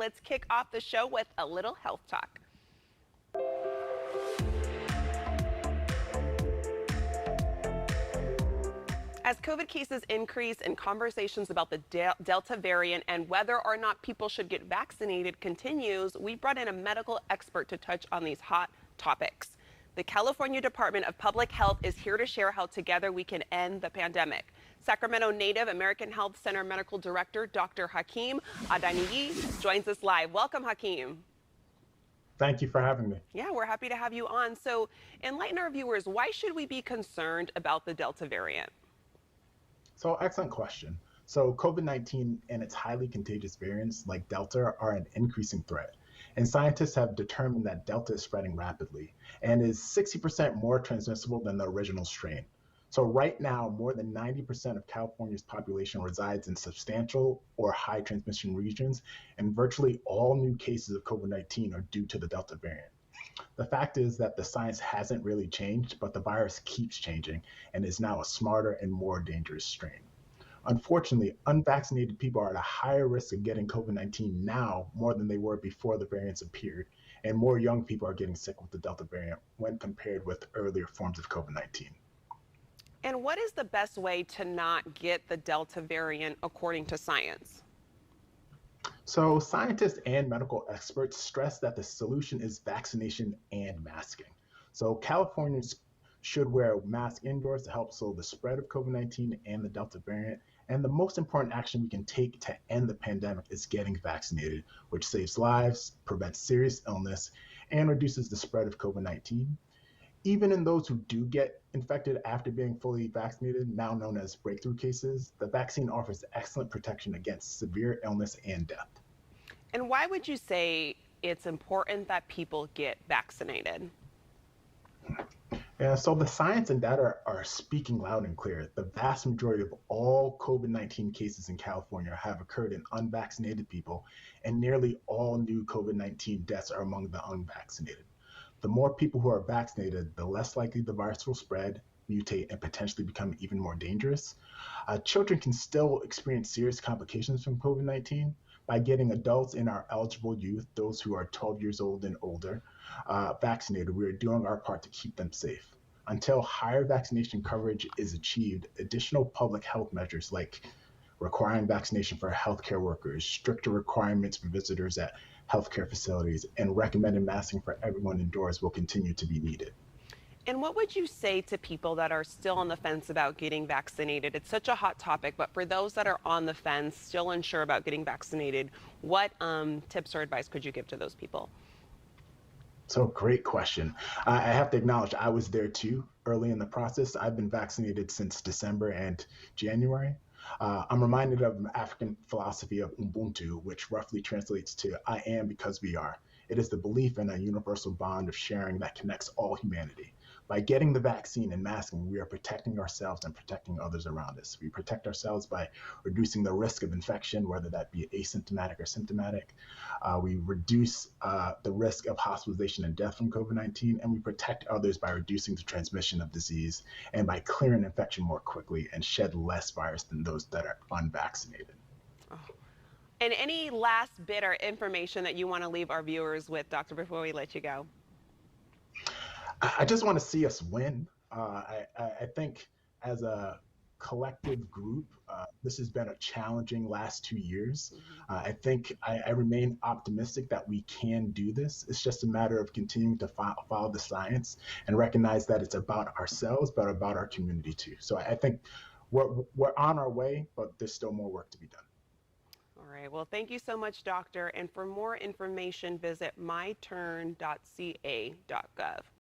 Let's kick off the show with a little health talk. As COVID cases increase and conversations about the Delta variant and whether or not people should get vaccinated continues, we brought in a medical expert to touch on these hot topics. The California Department of Public Health is here to share how together we can end the pandemic. Sacramento native American Health Center Medical Director Dr. Hakeem Adaniyi joins us live. Welcome, Hakeem. Thank you for having me. Yeah, we're happy to have you on. So enlighten our viewers, why should we be concerned about the Delta variant? So, excellent question. So, COVID-19 and its highly contagious variants like Delta are an increasing threat. And scientists have determined that Delta is spreading rapidly and is 60% more transmissible than the original strain. So, right now, more than 90% of California's population resides in substantial or high transmission regions, and virtually all new cases of COVID-19 are due to the Delta variant. The fact is that the science hasn't really changed, but the virus keeps changing and is now a smarter and more dangerous strain. Unfortunately, unvaccinated people are at a higher risk of getting COVID-19 now more than they were before the variants appeared, and more young people are getting sick with the Delta variant when compared with earlier forms of COVID-19. And what is the best way to not get the Delta variant according to science? So, scientists and medical experts stress that the solution is vaccination and masking. So, Californians should wear a mask indoors to help slow the spread of COVID-19 and the Delta variant. And the most important action we can take to end the pandemic is getting vaccinated, which saves lives, prevents serious illness, and reduces the spread of COVID-19. Even in those who do get infected after being fully vaccinated, now known as breakthrough cases, the vaccine offers excellent protection against severe illness and death. And why would you say it's important that people get vaccinated? Yeah, so the science and data are speaking loud and clear. The vast majority of all COVID-19 cases in California have occurred in unvaccinated people, and nearly all new COVID-19 deaths are among the unvaccinated. The more people who are vaccinated, the less likely the virus will spread, mutate, and potentially become even more dangerous. Children can still experience serious complications from COVID-19. By getting adults and our eligible youth, those who are 12 years old and older, vaccinated, we are doing our part to keep them safe. Until higher vaccination coverage is achieved, additional public health measures like requiring vaccination for healthcare workers, stricter requirements for visitors at healthcare facilities, and recommended masking for everyone indoors will continue to be needed. And what would you say to people that are still on the fence about getting vaccinated? It's such a hot topic, but for those that are on the fence, still unsure about getting vaccinated, what tips or advice could you give to those people? So, great question. I have to acknowledge I was there too early in the process. I've been vaccinated since December and January. I'm reminded of an African philosophy of Ubuntu, which roughly translates to I am because we are. It is the belief in a universal bond of sharing that connects all humanity. By getting the vaccine and masking, we are protecting ourselves and protecting others around us. We protect ourselves by reducing the risk of infection, whether that be asymptomatic or symptomatic. We reduce the risk of hospitalization and death from COVID-19, and we protect others by reducing the transmission of disease and by clearing infection more quickly and shed less virus than those that are unvaccinated. Oh. And any last bit or information that you want to leave our viewers with, Doctor, before we let you go? I just want to see us win. I think as a collective group, this has been a challenging last 2 years. I think I remain optimistic that we can do this. It's just a matter of continuing to follow the science and recognize that it's about ourselves, but about our community too. So I think we're on our way, but there's still more work to be done. All right. Well, thank you so much, Doctor. And for more information, visit myturn.ca.gov.